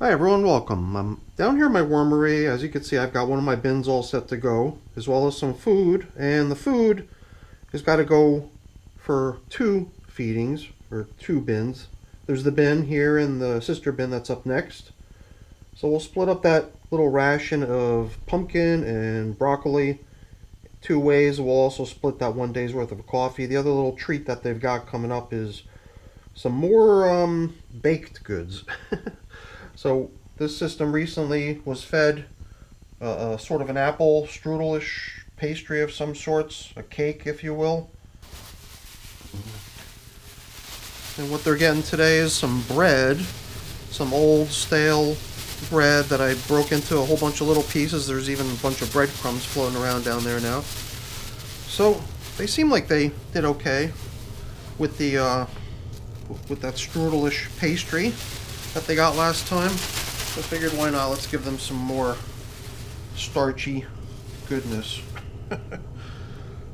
Hi everyone, welcome. I'm down here in my wormery. As you can see, I've got one of my bins all set to go, as well as some food, and the food has got to go for two feedings, or two bins. There's the bin here and the sister bin that's up next. So we'll split up that little ration of pumpkin and broccoli two ways. We'll also split that 1 day's worth of coffee. The other little treat that they've got coming up is some more baked goods. So this system recently was fed sort of an apple strudelish pastry of some sorts, a cake, if you will. And what they're getting today is some bread, some old stale bread that I broke into a whole bunch of little pieces. There's even a bunch of breadcrumbs floating around down there now. So they seem like they did okay with the with that strudelish pastry that they got last time. So I figured, why not? Let's give them some more starchy goodness.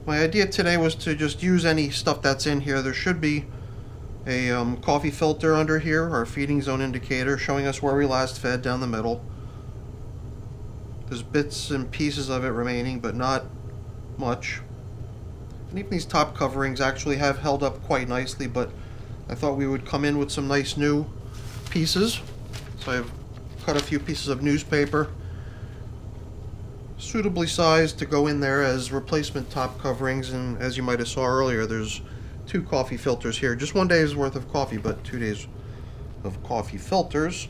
My idea today was to just use any stuff that's in here. There should be a coffee filter under here, our feeding zone indicator, showing us where we last fed down the middle. There's bits and pieces of it remaining, but not much. And even these top coverings actually have held up quite nicely, but I thought we would come in with some nice new pieces. So I've cut a few pieces of newspaper suitably sized to go in there as replacement top coverings, and as you might have saw earlier, there's two coffee filters here. Just 1 day's worth of coffee, but 2 days of coffee filters,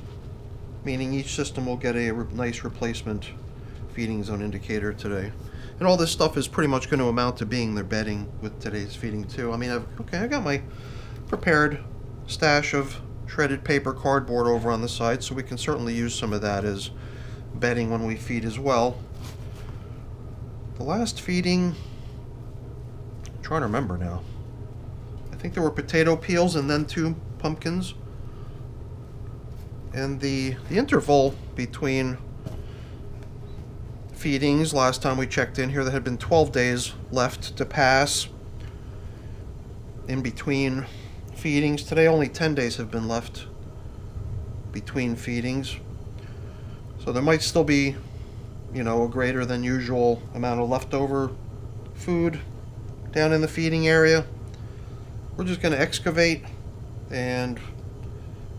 meaning each system will get a nice replacement feeding zone indicator today. And all this stuff is pretty much going to amount to being their bedding with today's feeding too. I mean, I got my prepared stash of shredded paper cardboard over on the side, so we can certainly use some of that as bedding when we feed as well. The last feeding, I'm trying to remember now. I think there were potato peels and then 2 pumpkins. And the interval between feedings, last time we checked in here, there had been 12 days left to pass in between feedings. Today only 10 days have been left between feedings. So there might still be, you know, a greater than usual amount of leftover food down in the feeding area. We're just going to excavate and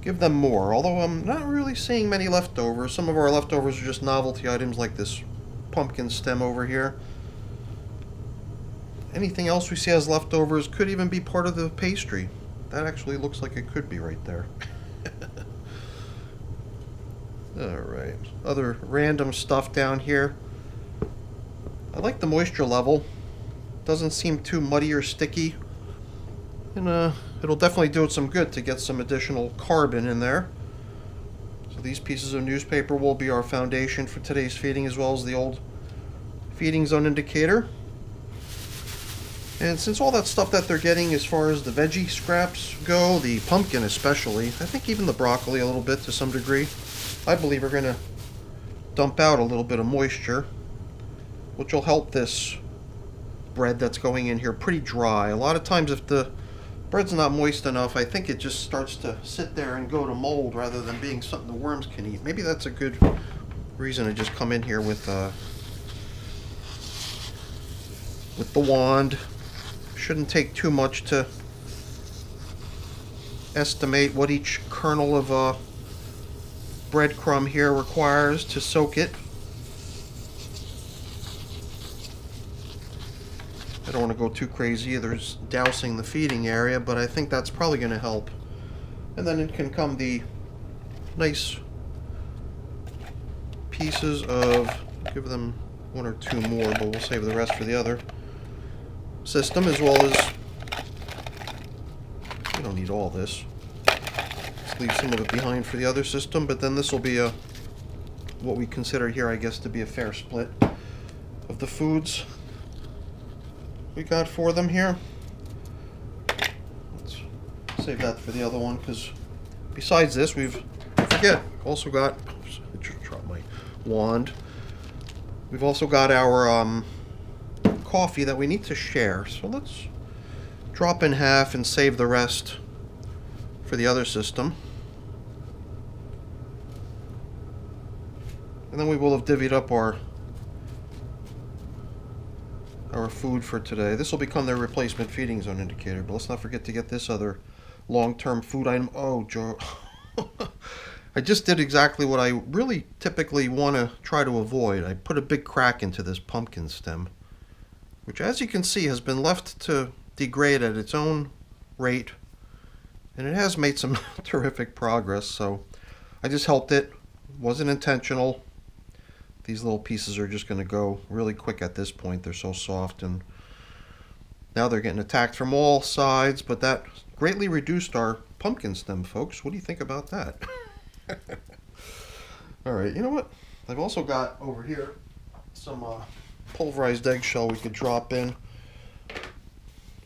give them more, although I'm not really seeing many leftovers. Some of our leftovers are just novelty items like this pumpkin stem over here. Anything else we see as leftovers could even be part of the pastry. That actually looks like it could be right there. Alright, other random stuff down here. I like the moisture level. Doesn't seem too muddy or sticky. And it'll definitely do it some good to get some additional carbon in there. So these pieces of newspaper will be our foundation for today's feeding, as well as the old feeding zone indicator. And since all that stuff that they're getting as far as the veggie scraps go, the pumpkin especially, I think even the broccoli a little bit to some degree, I believe are going to dump out a little bit of moisture, which will help this bread that's going in here pretty dry. A lot of times if the bread's not moist enough, I think it just starts to sit there and go to mold rather than being something the worms can eat. Maybe that's a good reason to just come in here with the wand. Shouldn't take too much to estimate what each kernel of breadcrumb here requires to soak it. I don't want to go too crazy. There's dousing the feeding area, but I think that's probably going to help. And then it can come the nice pieces of, give them 1 or 2 more, but we'll save the rest for the other system, as well as, we don't need all this. Let's leave some of it behind for the other system, but then this will be what we consider here, I guess, to be a fair split of the foods we got for them here. Let's save that for the other one, because besides this, we've also got, I just dropped my wand. We've also got our coffee that we need to share. So let's drop in half and save the rest for the other system. And then we will have divvied up our food for today. This will become their replacement feeding zone indicator, but let's not forget to get this other long-term food item. Oh, Joe. I just did exactly what I really typically want to try to avoid. I put a big crack into this pumpkin stem, which, as you can see, has been left to degrade at its own rate, and it has made some terrific progress, so I just helped it. It wasn't intentional. These little pieces are just going to go really quick at this point. They're so soft, and now they're getting attacked from all sides, but that greatly reduced our pumpkin stem, folks. What do you think about that? Alright, you know what? I've also got over here some pulverized eggshell we could drop in.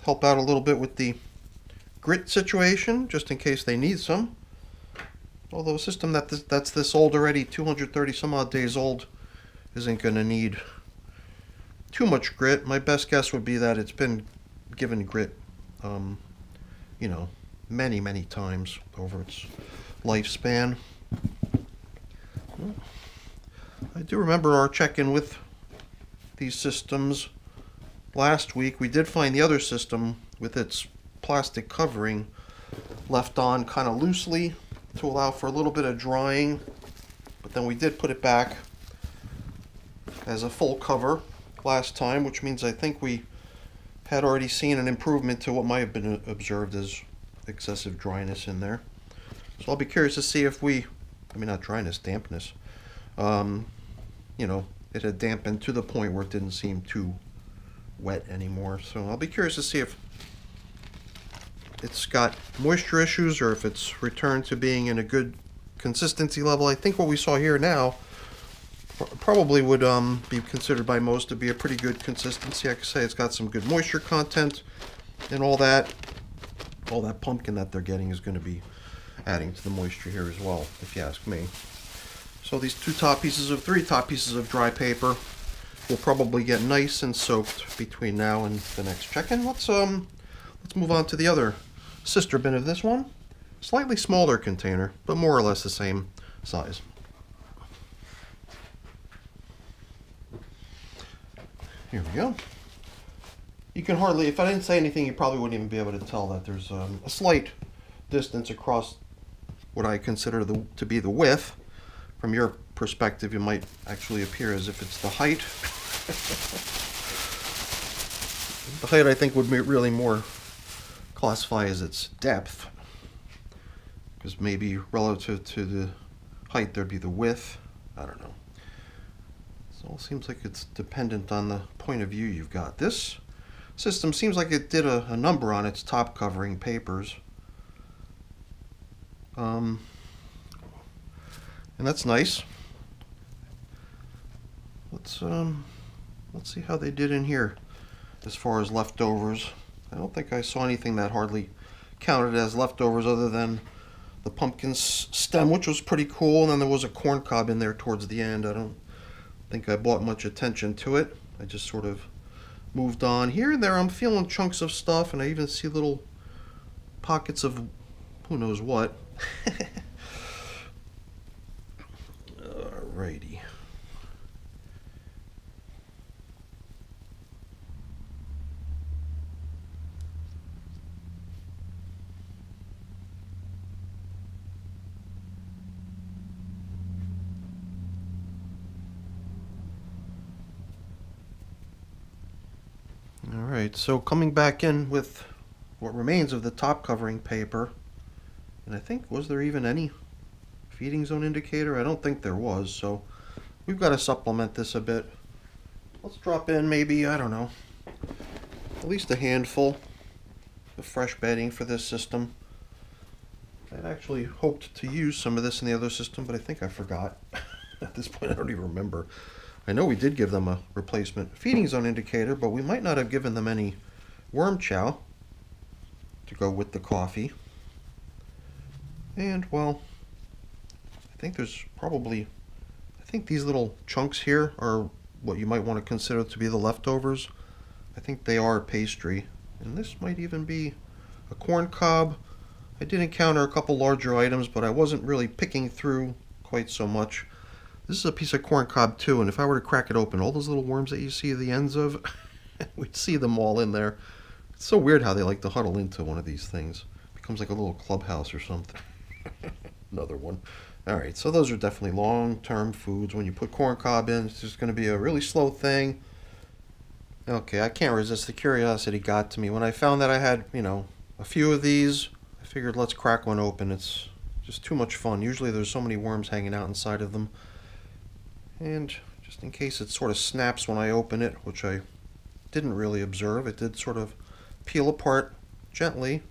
Help out a little bit with the grit situation, just in case they need some. Although a system that's this old already, 230 some odd days old, isn't going to need too much grit. My best guess would be that it's been given grit, you know, many, many times over its lifespan. I do remember our check-in with these systems last week. We did find the other system with its plastic covering left on kind of loosely to allow for a little bit of drying, but then we did put it back as a full cover last time, which means I think we had already seen an improvement to what might have been observed as excessive dryness in there. So I'll be curious to see if not dryness, dampness. You know, it had dampened to the point where it didn't seem too wet anymore. So I'll be curious to see if it's got moisture issues or if it's returned to being in a good consistency level. I think what we saw here now probably would be considered by most to be a pretty good consistency. I could say it's got some good moisture content, and all that pumpkin that they're getting is going to be adding to the moisture here as well, if you ask me. So these three top pieces of dry paper will probably get nice and soaked between now and the next check-in. Let's move on to the other sister bin of this one. Slightly smaller container, but more or less the same size. Here we go. You can hardly, if I didn't say anything, you probably wouldn't even be able to tell that there's a slight distance across what I consider to be the width. From your perspective, it might actually appear as if it's the height. The height, I think, would be really more classify as its depth, because maybe relative to the height there'd be the width. I don't know. So it seems like it's dependent on the point of view you've got. This system seems like it did a number on its top covering papers. And that's nice. Let's see how they did in here as far as leftovers. I don't think I saw anything that hardly counted as leftovers other than the pumpkin stem, which was pretty cool, and then there was a corn cob in there towards the end. I don't think I brought much attention to it. I just sort of moved on. Here and there I'm feeling chunks of stuff, and I even see little pockets of who knows what. Alrighty. Alright, so coming back in with what remains of the top covering paper, and I think, was there even any feeding zone indicator? I don't think there was, so we've got to supplement this a bit. Let's drop in maybe, I don't know, at least a handful of fresh bedding for this system. I'd actually hoped to use some of this in the other system, but I think I forgot. At this point, I don't even remember. I know we did give them a replacement feeding zone indicator, but we might not have given them any worm chow to go with the coffee. And, well, I think there's probably, I think these little chunks here are what you might want to consider to be the leftovers. I think they are pastry, and this might even be a corn cob. I did encounter a couple larger items, but I wasn't really picking through quite so much. This is a piece of corn cob too, and if I were to crack it open, all those little worms that you see at the ends of, we'd see them all in there. It's so weird how they like to huddle into one of these things. It becomes like a little clubhouse or something. Another one. Alright, so those are definitely long-term foods. When you put corn cob in, it's just going to be a really slow thing. Okay, I can't resist. The curiosity got to me. When I found that I had, a few of these, I figured let's crack one open. It's just too much fun. Usually there's so many worms hanging out inside of them. And just in case it sort of snaps when I open it, which I didn't really observe, it did sort of peel apart gently,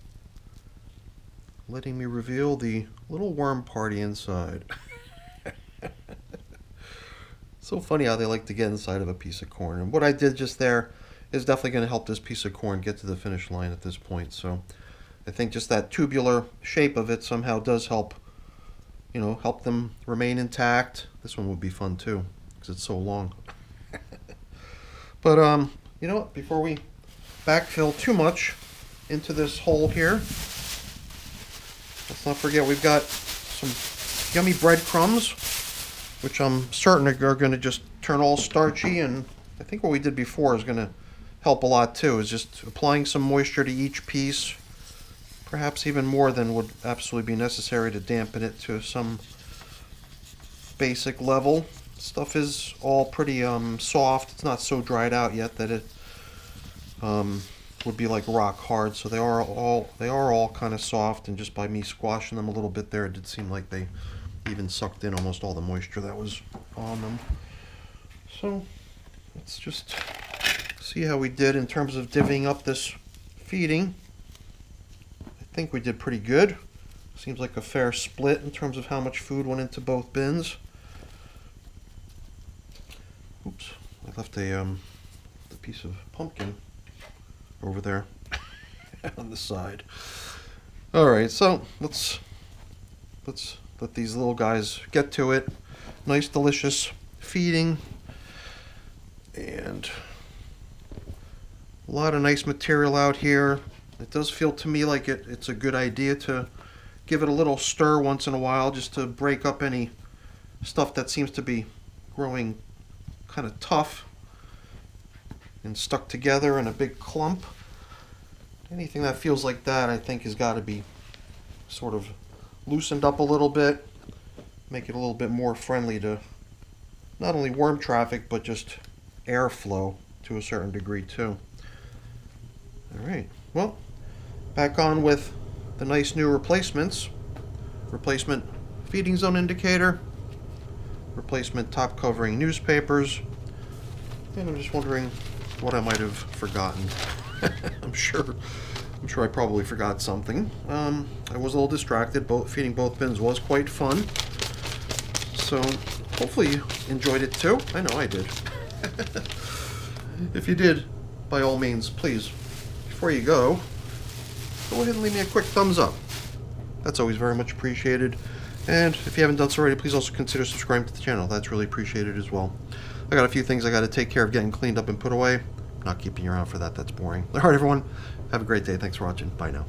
letting me reveal the little worm party inside. So funny how they like to get inside of a piece of corn. And what I did just there is definitely going to help this piece of corn get to the finish line at this point. So I think just that tubular shape of it somehow does help, help them remain intact. This one would be fun too, because it's so long. But, you know what, before we backfill too much into this hole here, let's not forget we've got some yummy breadcrumbs, which I'm certain are going to just turn all starchy, and I think what we did before is going to help a lot too, is just applying some moisture to each piece, perhaps even more than would absolutely be necessary to dampen it to some basic level. Stuff is all pretty soft. It's not so dried out yet that it would be like rock hard, so they are all kind of soft, and just by me squashing them a little bit there, it did seem like they even sucked in almost all the moisture that was on them. So let's just see how we did in terms of divvying up this feeding. I think we did pretty good. Seems like a fair split in terms of how much food went into both bins. Oops, I left the piece of pumpkin over there on the side. All right, so let's let these little guys get to it. Nice, delicious feeding, and a lot of nice material out here. It does feel to me like it's a good idea to give it a little stir once in a while, just to break up any stuff that seems to be growing kind of tough and stuck together in a big clump. Anything that feels like that, I think, has got to be sort of loosened up a little bit, make it a little bit more friendly to not only worm traffic, but just airflow to a certain degree too. Alright, well, back on with the nice new replacements. Replacement feeding zone indicator, replacement top covering newspapers, and I'm just wondering what I might have forgotten. I'm sure I probably forgot something. I was a little distracted. Feeding both bins was quite fun. So hopefully you enjoyed it too. I know I did. If you did, by all means, please, before you go ahead and leave me a quick thumbs up. That's always very much appreciated. And if you haven't done so already, please also consider subscribing to the channel. That's really appreciated as well. I got a few things I got to take care of getting cleaned up and put away. Not keeping you around for that. That's boring. All right, everyone. Have a great day. Thanks for watching. Bye now.